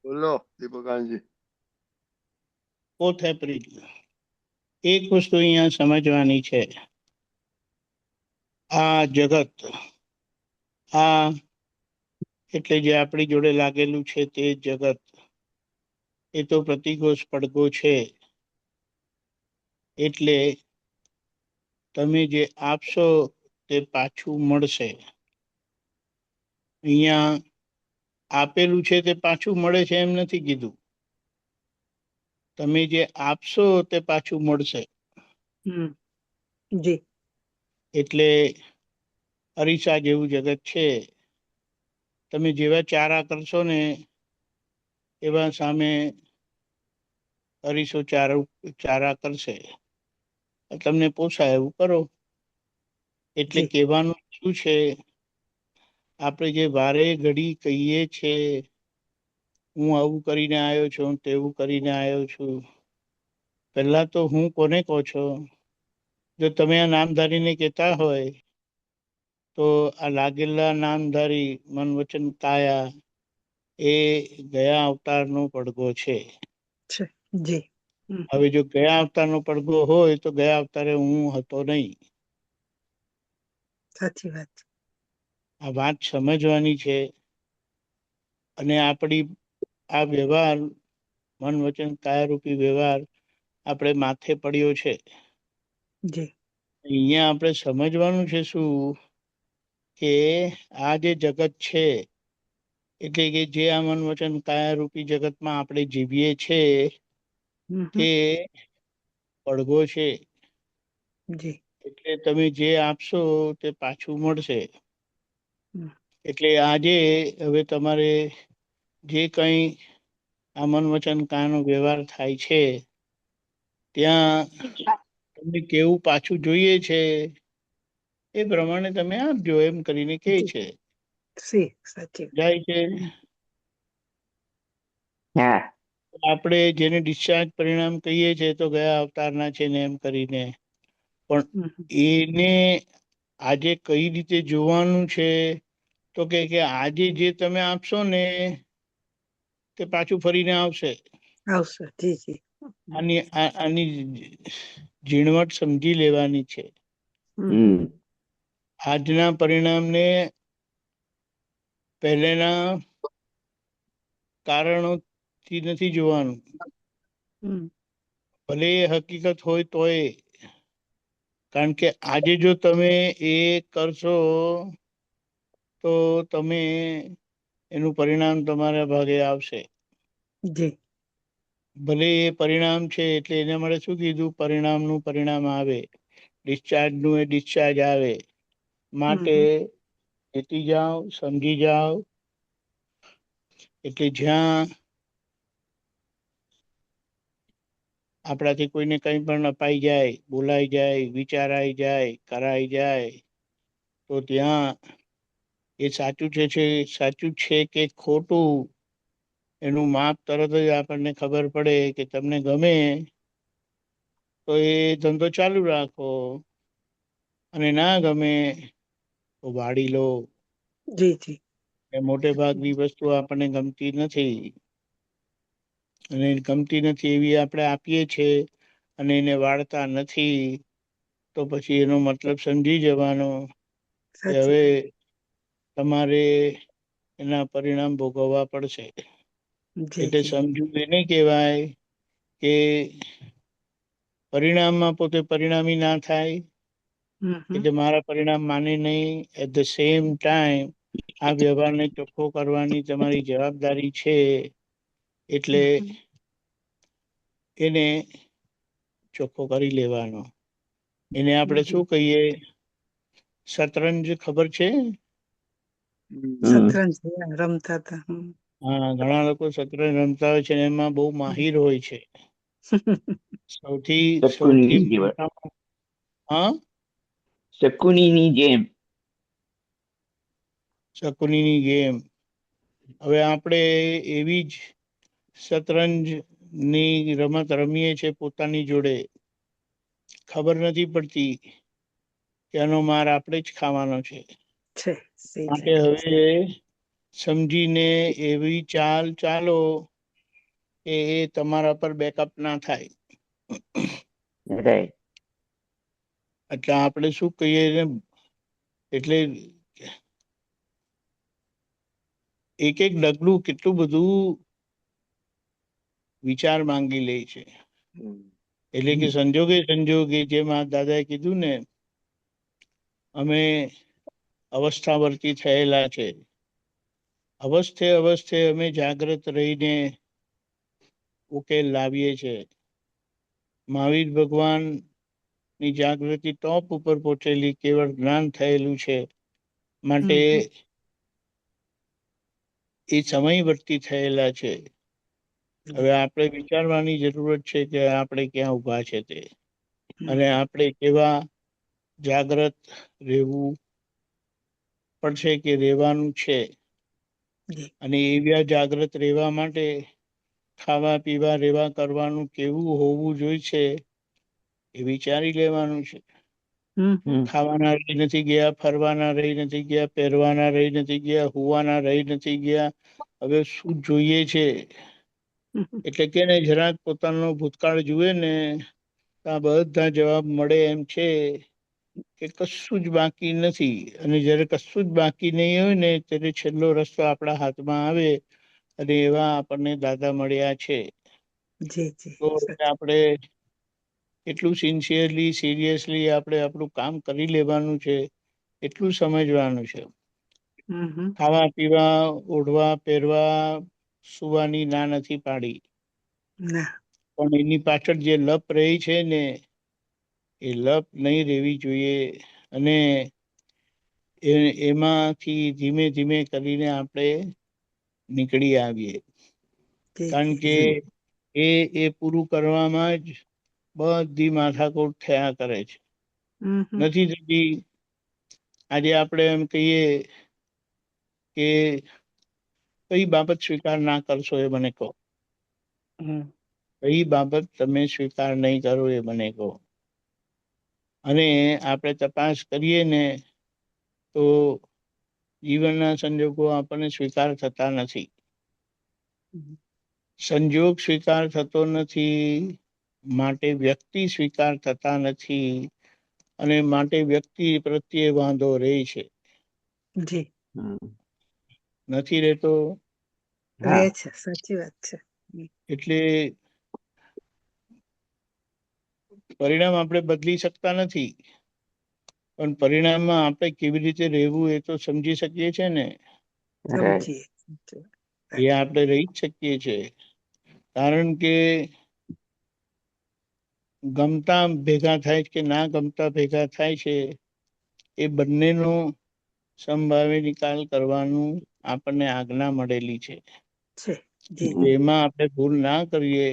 બોલો દીપકાનજી. કોથ એપ્રિલ એક વસ્તુ અહીંયા સમજવાની છે. આ જગત, આ એટલે જે આપણી જોડે લાગેલું છે તે જગત, એ તો પ્રતિકોષ પડઘો છે. એટલે તમે જે આપશો તે પાછું મળશે. અહીંયા આપેલું છે તે પાછું મળે છે એમ નથી કીધું. તમે જે આપશો તે પાછું મળશે. જી. એટલે અરીસા જેવું જગત છે. તમે જેવા ચારા કરશો ને એવા સામે અરીસો ચારા કરશે. તમને પોસાય એવું કરો. એટલે જી. કહેવાનું શું છે, આપણે જે વારે ઘડી કહીએ છે, હું આવું કરીને આવ્યો છું, તેવું કરીને આવ્યો છું. પહેલા તો હું કોને કહો છો? જો તમે આ નામધારીને કહેતા હોય તો આ લાગેલા નામધારી મન વચન કાયા એ ગયા અવતારનો પડઘો છે. જી. હવે જો ગયા અવતારનો પડઘો હોય તો ગયા અવતારે હું હતો નહીં. સાચી વાત. આ વાત સમજવાની છે. અને આપણી આ વ્યવહાર, મન વચન કાયારૂપી વ્યવહાર આપણે માથે પડ્યો છે. જી. અહીંયા આપણે સમજવાનું છે શું, કે આ જે જગત છે, એટલે કે જે આ મન વચન કાયારૂપી જગતમાં આપણે જીવીએ છે તે પડઘો છે. જી. એટલે તમે જે આપશો તે પાછું મળશે. એટલે આજે હવે તમારે જે કંઈ આ મન વચન કાયાનો વ્યવહાર થાય છે, ત્યાં તમને કેવું પાછું જોઈએ છે એ પ્રમાણે તમે આપજો એમ કરીને કહે છે. સાચી જાય છે. આપણે જેને ડિસ્ચાર્જ પરિણામ કહીએ છીએ તો ગયા અવતારના છે ને એમ કરીને, પણ એને આજે કઈ રીતે જોવાનું છે, તો કે આજે જે તમે આપશો ને તે પાછું ફરીને આવશે. આની ઝીણવટ સમજી લેવાની છે. આજના પરિણામને પહેલેના કારણોથી નથી જોવાનું. ભલે એ હકીકત હોય તોય, કારણ કે આજે જો તમે એ કરશો તો તમે એનું પરિણામ તમારા ભાગે આવશે. ભલે એ પરિણામ છે એટલે એના માટે શું કીધું, પરિણામનું પરિણામ આવે, ડિસ્ચાર્જનું એ ડિસ્ચાર્જ આવે. માટે જીતી જાઓ, સમજી જાઓ. એટલે જ્યાં આપણાથી કોઈને કંઈ પણ અપાઈ જાય, બોલાઈ જાય, વિચારાઈ જાય, કરાઈ જાય, તો ત્યાં એ સાચું છે કે ખોટું એનું માપ તરત જ આપણને ખબર પડે. કે તમને ગમે તો એ ધંધો ચાલુ રાખો, અને ના ગમે તો વાળી લો. એ મોટે ભાગની વસ્તુ આપણને ગમતી નથી, અને ગમતી નથી એવી આપણે આપીએ છીએ અને એને વાળતા નથી, તો પછી એનો મતલબ સમજી જવાનો કે હવે તમારે એના પરિણામ ભોગવવા પડશે. એટલે સમજવું એને કહેવાય કે પરિણામમાં પોતે પરિણામી ના થાય. એટલે મારા પરિણામ માને નહીં. એટ ધ સેમ ટાઈમ આ વ્યવહારને ચોખ્ખો કરવાની તમારી જવાબદારી છે. એટલે એને ચોખ્ખો કરી લેવાનો. એને આપણે શું કહીએ, શતરંજ ખબર છે? રમતા હતા. હા, ઘણા લોકો શતરંજ રમતા હોય છે, એમાં બહુ માહિર હોય છે. સૌથી હા, શકુનીની જેમ. શકુનીની ગેમ. હવે આપણે એવી જ શતરંજની રમત રમીએ છીએ પોતાની જોડે. ખબર નથી પડતી કે આનો માર આપણે જ ખાવાનો છે. માટે હવે સમજીને એવી ચાલ ચાલો એ તમારા પર બેકઅપ ના થાય. right. એટલે આપણે શું કહીએ ને, એટલે એક એક ડગલું કેટલું બધું વિચાર માંગી લે છે. એટલે કે સંજોગે સંજોગે જેમ આ દાદાએ કીધું ને, અમે અવસ્થાવર્તી થયેલા છે. અવસ્થે અવસ્થે અમે જાગ્રત રહીને ઉકેલ લાવીએ છે. મહાવીર ભગવાન ની જાગૃતિ ટોપ ઉપર પહોંચેલી, કેવળ જ્ઞાન થયેલું છે માટે એ સમયવર્તી થયેલા છે. હવે આપણે વિચારવાની જરૂરત છે કે આપણે ક્યાં ઊભા છે તે, અને આપણે કેવા જાગ્રત રહેવું પડશે કે રહેવાનું છે. અને એવા જાગ્રત રહેવા માટે ખાવા પીવા રહેવા કરવાનું કેવું હોવું જોઈએ છે એ વિચારી લેવાનું છે. ખાવાના રહી નથી ગયા, ફરવાના રહી નથી ગયા, પહેરવાના રહી નથી ગયા, હુવાના રહી નથી ગયા. હવે શું જોઈએ છે? એટલે કે ને જરાક પોતાનો ભૂતકાળ જુએ ને, આ બધા જવાબ મળે એમ છે કે કશું જ બાકી નથી. અને જયારે કશું જ બાકી નહીં હોય ને, ત્યારે છેલ્લો રસ્તો આપણા હાથમાં આવે, અને એવા આપણને દાદા મળ્યા છે. તો આપણે એટલું સિન્સિયરલી સિરિયસલી આપણે આપણું કામ કરી લેવાનું છે, એટલું સમજવાનું છે. ખાવા પીવા, ઓઢવા પહેરવા, સુવાની ના નથી પાડી, પણ એની પાછળ જે લપ રહી છે ને, એ લપ નહીં રહેવી જોઈએ. અને એમાંથી ધીમે ધીમે કરીને આપણે નીકળી આવીએ. કારણ કે એ પૂરું કરવામાં જ બધી માથાકૂટ થયા કરે છે. નથી થતી. આજે આપણે એમ કહીએ કે કઈ બાબત સ્વીકાર ના કરશો એ મને કહો. કઈ બાબત તમે સ્વીકાર નહીં કરો એ મને કહો. અને આપણે તપાસ કરીએ ને તો જીવનના સંજોગો આપણને સ્વીકાર થતા નથી. સંજોગ સ્વીકાર થતો નથી, માટે વ્યક્તિ સ્વીકાર થતા નથી, અને માટે વ્યક્તિ પ્રત્યે વાંધો રહે છે. નથી રહેતો. સાચી વાત છે. એટલે પરિણામ આપણે બદલી શકતા નથી, પણ પરિણામમાં આપણે કેવી રીતે રહેવું એ તો સમજી શકીએ છે ને. એ આપણે રહી જ શકીએ છીએ. કારણ કે ગમતા ભેગા થાય કે ના ગમતા ભેગા થાય છે, એ બંનેનો સંભાવે નિકાલ કરવાનું આપણને આજ્ઞા મળેલી છે. એમાં આપણે ભૂલ ના કરીએ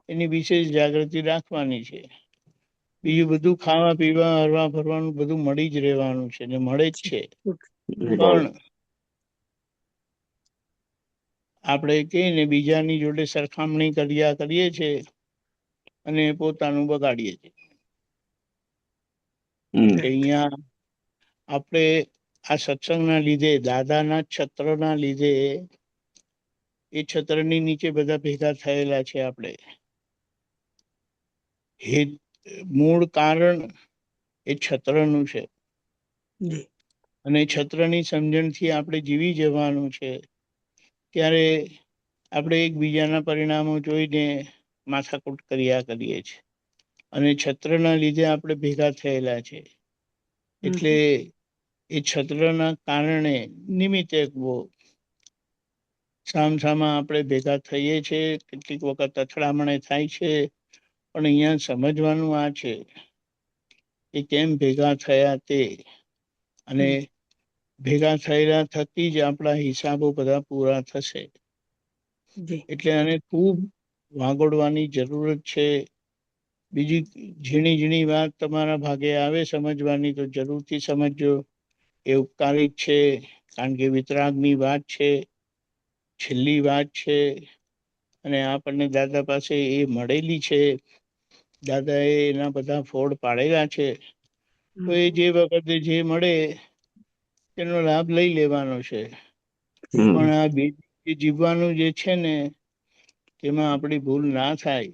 એની વિશેષ જાગૃતિ રાખવાની છે. બીજું બધું ખાવા પીવા હરવા ફરવાનું બધું મળી જ રહેવાનું છે, ને મળે જ છે. પણ આપણે કહીએ ને બીજાની જોડે સરખામણી કર્યા કરીએ છીએ અને પોતાનું બગાડીએ છીએ. અહીંયા આપણે આ સત્સંગના લીધે, દાદાના છત્રના લીધે, એ છત્રની નીચે બધા ભેગા થયેલા છે. આપણે મૂળ કારણ એ છત્રનું છે, અને છત્રની સમજણથી આપણે જીવી જવાનું છે. ત્યારે આપણે એકબીજાના પરિણામો જોઈને માથાકૂટ કર્યા કરીએ છીએ, અને છત્રના લીધે આપણે ભેગા થયેલા છે. એટલે એ છત્રના કારણે નિમિત્તે સામસામા આપણે ભેગા થઈએ છીએ. કેટલીક વખત અથડામણે થાય છે, પણ અહીંયા સમજવાનું આ છે કે કેમ ભેગા થયા તે, અને ભેગા થયેલા થકી જ આપણા હિસાબો બધા પૂરા થશે. એટલે આને ખૂબ વાગોડવાની જરૂરત છે. બીજી ઝીણી ઝીણી વાત તમારા ભાગે આવે સમજવાની તો જરૂરથી સમજજો. એ ઉપકારી છે, કારણ કે વિતરાગની વાત છે, છેલ્લી વાત છે, અને આપણને દાદા પાસે એ મળેલી છે. દાદા એ એના બધા ફોડ પાડેલા છે. તો એ જે વખતે જે મળે એનો લાભ લઈ લેવાનો છે. પણ આ જીવવાનું જે છે ને, તેમાં આપણી ભૂલ ના થાય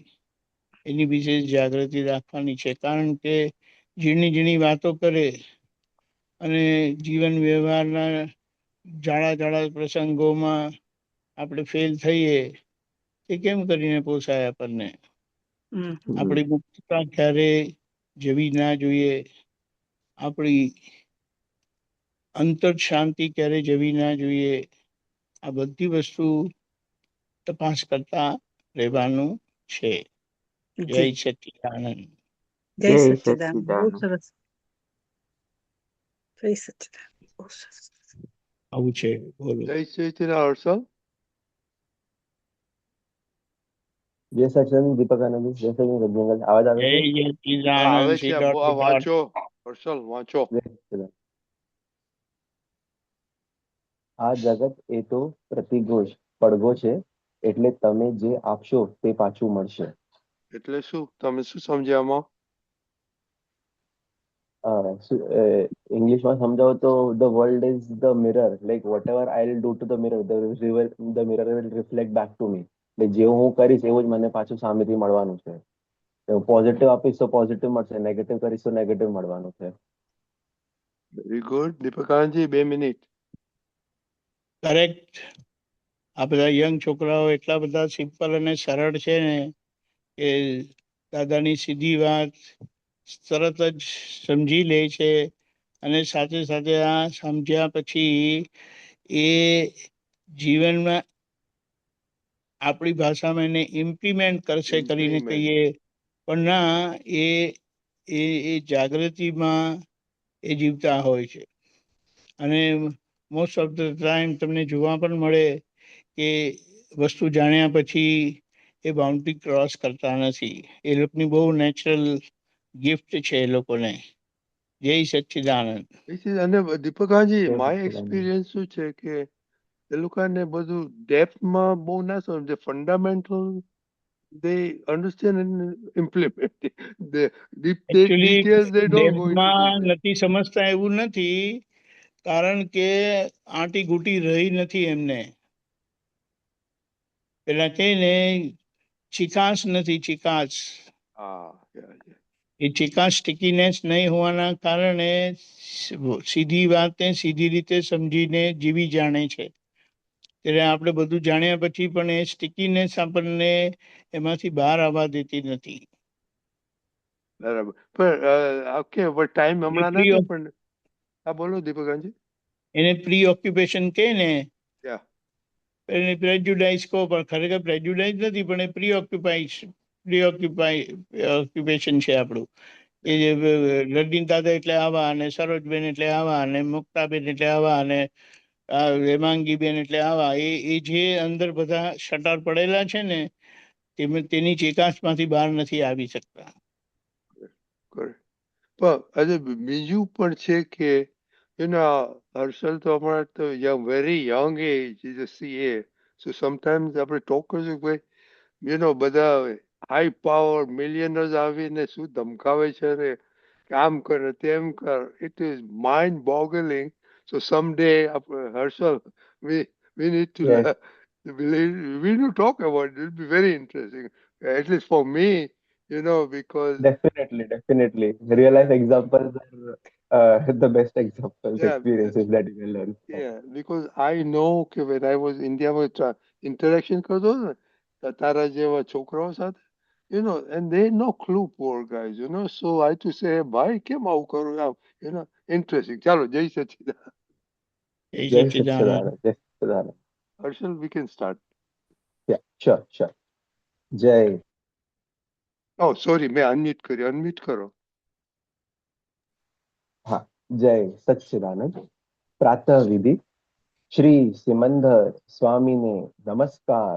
એની વિશેષ જાગૃતિ રાખવાની છે. કારણ કે ઝીણી ઝીણી વાતો કરે અને જીવન વ્યવહારના જાડા જાડા પ્રસંગોમાં આપણે ફેલ થઈએ એ કેમ કરીને પોસાય આપણને. હમ આપણી મુક્તતા ક્યારે જવી ના જોઈએ. આપણી અંતર શાંતિ ક્યારે જવી ના જોઈએ. આ બધી વસ્તુ તપાસ કરતા રહેવાનું છે. જય જી સચ્ચિદાનંદ. જય જય સચ્ચિદાનંદ. બહુ સચ્ચિદાનંદ. સરસ. જય સચ્ચિદાનંદ. બહુ સરસ. આવું છે. બોલો. જય સચ્ચિદાનંદ હર્ષલ. જય સચિદાનંદ દીપકાનંદ, જય સચિદાનંદ રજનીકાંત. આવાજ આવે જય છે? હા આવે સચ્ચિદાનંદ. છે. શ્રી ડોટ આ વાંચો હર્ષલ વાંચો. જય સચિદાનંદ. આ જગત એ તો પ્રતિઘોષ પડઘો છે, એટલે તમે જે આપશો તે પાછું મળશે. એટલે શું તમે શું સમજ્યા આમાં? ઇંગ્લિશમાં સમજાવો તો the world is the mirror, like what ever I will do to the mirror, the mirror will reflect back to me. એટલે જેવું હું કરીશ એવું જ મને પાછું સામેથી મળવાનું છે. પોઝિટિવ આપીશ તો પોઝિટિવ મળશે, નેગેટિવ કરીશ તો નેગેટિવ મળવાનું છે. Very good Deepakanandji 2 minute. Correct. આ બધા યંગ છોકરાઓ એટલા બધા સિમ્પલ અને સરળ છે ને કે દાદાની સીધી વાત તરત જ સમજી લે છે. અને સાથે સાથે આ સમજ્યા પછી એ જીવનમાં આપણી ભાષામાં એને ઇમ્પ્લિમેન્ટ કરશે કરીને ઇમ્પ્લિમેન્ટ. કહીએ પણ ના, એ એ એ જાગૃતિમાં એ જીવતા હોય છે. અને મોસ્ટ ઓફ ધ ટાઈમ તમને જોવા પણ મળે કે વસ્તુ જાણ્યા પછી એ બાઉન્ડ્રી ક્રોસ કરતા નથી. એ લોકોની બહુ નેચરલ ગિફ્ટ છે એ લોકોને. જય સચ્ચિદાનંદ. અને દીપકાનંદજી જય માય સચ્ચિદાનંદ. એક્સપિરિયન્સ શું છે કે એ લોકોને બધું ડેપ્થમાં બહુ ના સમજે. Fundamental they understand and implement. The deep actually details they don't go into ડેપ્થમાં detail. નથી સમજતા એવું નથી, કારણ કે આંટી ઘૂંટી રહી નથી એમને. પેલા કે ને ચિકાસ નથી, ચિકાસ. હા yeah, yeah. એ ચિકાસ સ્ટિકીનેસ નહીં હોવાના કારણે સીધી વાતને સીધી રીતે સમજીને જીવી જાણે છે. ત્યારે આપણે બધું જાણ્યા પછી પણ એ સ્ટિકીનેસ આપણને એમાંથી બહાર આવવા દેતી નથી. બરાબર. પણ ઓકે ટાઈમ હમણાં પ્રી નથી પણ હા બોલો દીપકાનંદજી. એને પ્રી ઓક્યુપેશન કહે ને, યા એને પ્રેજ્યુડાઇઝ કહો, પણ ખરેખર પ્રેજ્યુડાઇઝ નથી, પણ એ ઓક્યુપેશન છે આપણું. કે જે રડીન દાદા એટલે આવા, અને સરોજબેન એટલે આવા, અને મુક્તાબેન એટલે આવા, અને હેમાંગીબેન એટલે આવા. એ જે અંદર બધા શટર પડેલા છે ને તેની ચેકાસમાંથી બહાર નથી આવી શકતા. correct. પણ આજે બીજું પણ છે કે હર્ષલ તો હમણાં તો very young age is a CA. So sometimes આપણે ટોક કરશું કે ભાઈ બધા હાઈ પાવર મિલિયનર્સ આવીને શું ધમકાવે છે ને કામ કર તેમ કર. It is mind boggling. So some day Harshal we need to Yes, we need to talk about it. It will be very interesting, at least for me, because definitely. Real life examples are the best examples, yeah, experiences that you can learn from. yeah, because I know કે when I was India with interaction કરતો હતો ને તારા જેવા છોકરાઓ સાથે, and they no clue, poor guys, so I to say ભાઈ કેમ આવું કરું આમ, interesting. ચાલો જય સચ્ચિદાનંદ. એ Jai Sachchidanand. Satchidanand, Jai Satchidanand. Harshal we can start. Yeah, sure. Jai. Oh sorry, મેં અનમ્યુટ કર્યો. અનમ્યુટ કરો. हाँ, जय सच्चिदानंद. प्रातः विधि श्री सिमंदर स्वामी ने नमस्कार.